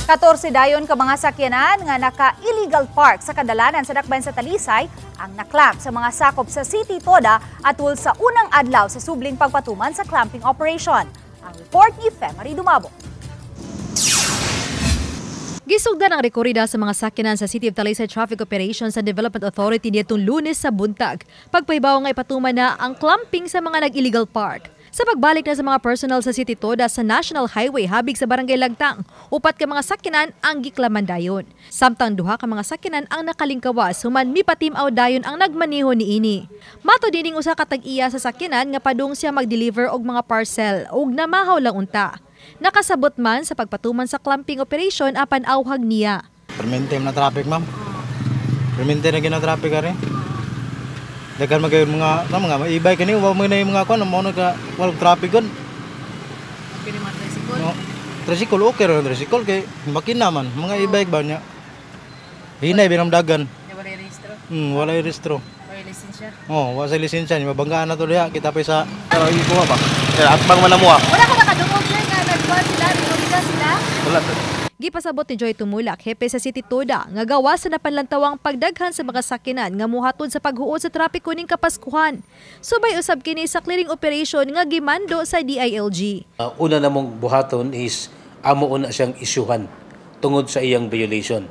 14 dayon ka mga sakyanan nga naka-illegal park sa kadalanan sa dakbayan sa Talisay ang naklamp sa mga sakop sa City Toda atol sa unang adlaw sa subling pagpatuman sa clamping operation. Ang report ni Femari Dumabo. Gisugdan ang rekorida sa mga sakyanan sa City of Talisay Traffic Operations and Development Authority nitong Lunes sa buntag. Pagpaibaw nga ipatuman na ang clamping sa mga nag-illegal park. Sa pagbalik na sa mga personal sa City Toda sa National Highway habig sa Barangay Lagtang, upat ka mga sakyanan ang giklaman dayon. Samtang duha ka mga sakyanan ang nakalingkawas human mipatimaw dayon ang nagmaneho niini. Mato dining usa ka tag-iya sa sakyanan nga padung siya mag-deliver og mga parcel ug namahaw lang unta. Nakasabot man sa pagpatuman sa clamping operation apan awhag niya. Permente na traffic, ma'am. Permente na gina traffic ari. Dagan magay mga e-bike kani wa mo na mga kon mo na ka walang traffic gon. Kini man tricycle. No. Tricycle okay ra tricycle kay makina man mga e-bike ba niya. Hinay binam dagan. Wala rehistro. Wala rehistro. Wala lisensya. Wala sa lisensya ni mabanggaan na to diha kita pa sa ikuha ba. Atbang man mo. Wala ka nakadungog nga nagkuha sila, sila. Wala. Gipasabot ni Joy Tumulak, hepe sa City Toda, nga gawas sa napanlantawang pagdaghan sa mga sakinan nga muhatod sa paghuot sa trapiko ning Kapaskuhan. Subay usab kini sa clearing operation nga gimando sa DILG. Una namong buhaton is amo una siyang isyuhan tungod sa iyang violation.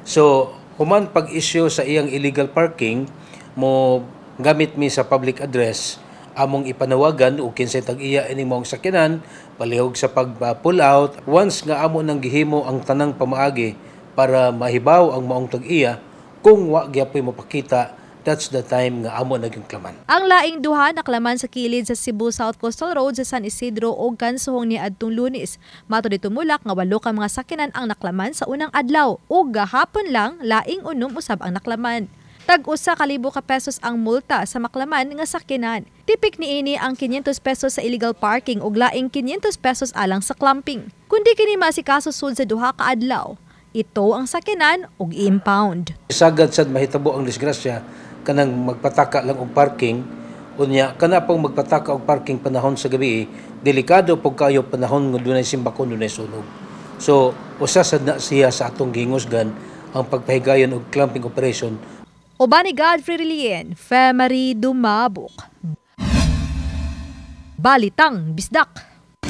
So, human pag-issue sa iyang illegal parking, mo gamit mi sa public address, among ipanawagan o kinsay tag-iya ining mong sakyanan palihog sa pag-pull out. Once nga amo nang gihimo ang tanang pamaagi para mahibaw ang maong tag-iya, kung wa gyapon mapakita, that's the time nga amo naging klaman. Ang laing duha naklaman sa kilid sa Cebu South Coastal Road sa San Isidro ug kansuhong ni adtong Lunes. Mato ni Tumulak nga 8 ka mga sakyanan ang naklaman sa unang adlaw ug gahapon lang laing unom usab ang naklaman. Tag-usa ka libo ka pesos ang multa sa maklaman nga sakyanan. Tipik niini ang 500 pesos sa illegal parking ug laing 500 pesos alang sa clamping. Kundi kini masikaso sud sa duha ka adlaw, ito ang sakyanan ug impound. Sagad sad mahitabo ang disgrasya kanang magpataka lang og parking, unya kana pang magpataka og parking panahon sa gabi, delikado pug kayo panahon nga dunay simbakon dunay sunog. So usa sad na siya sa atong gingusgan ang pagpahigayon og clamping operation. Obani Godfrey Relien, Femari Dumabok. Balitang Bisdak.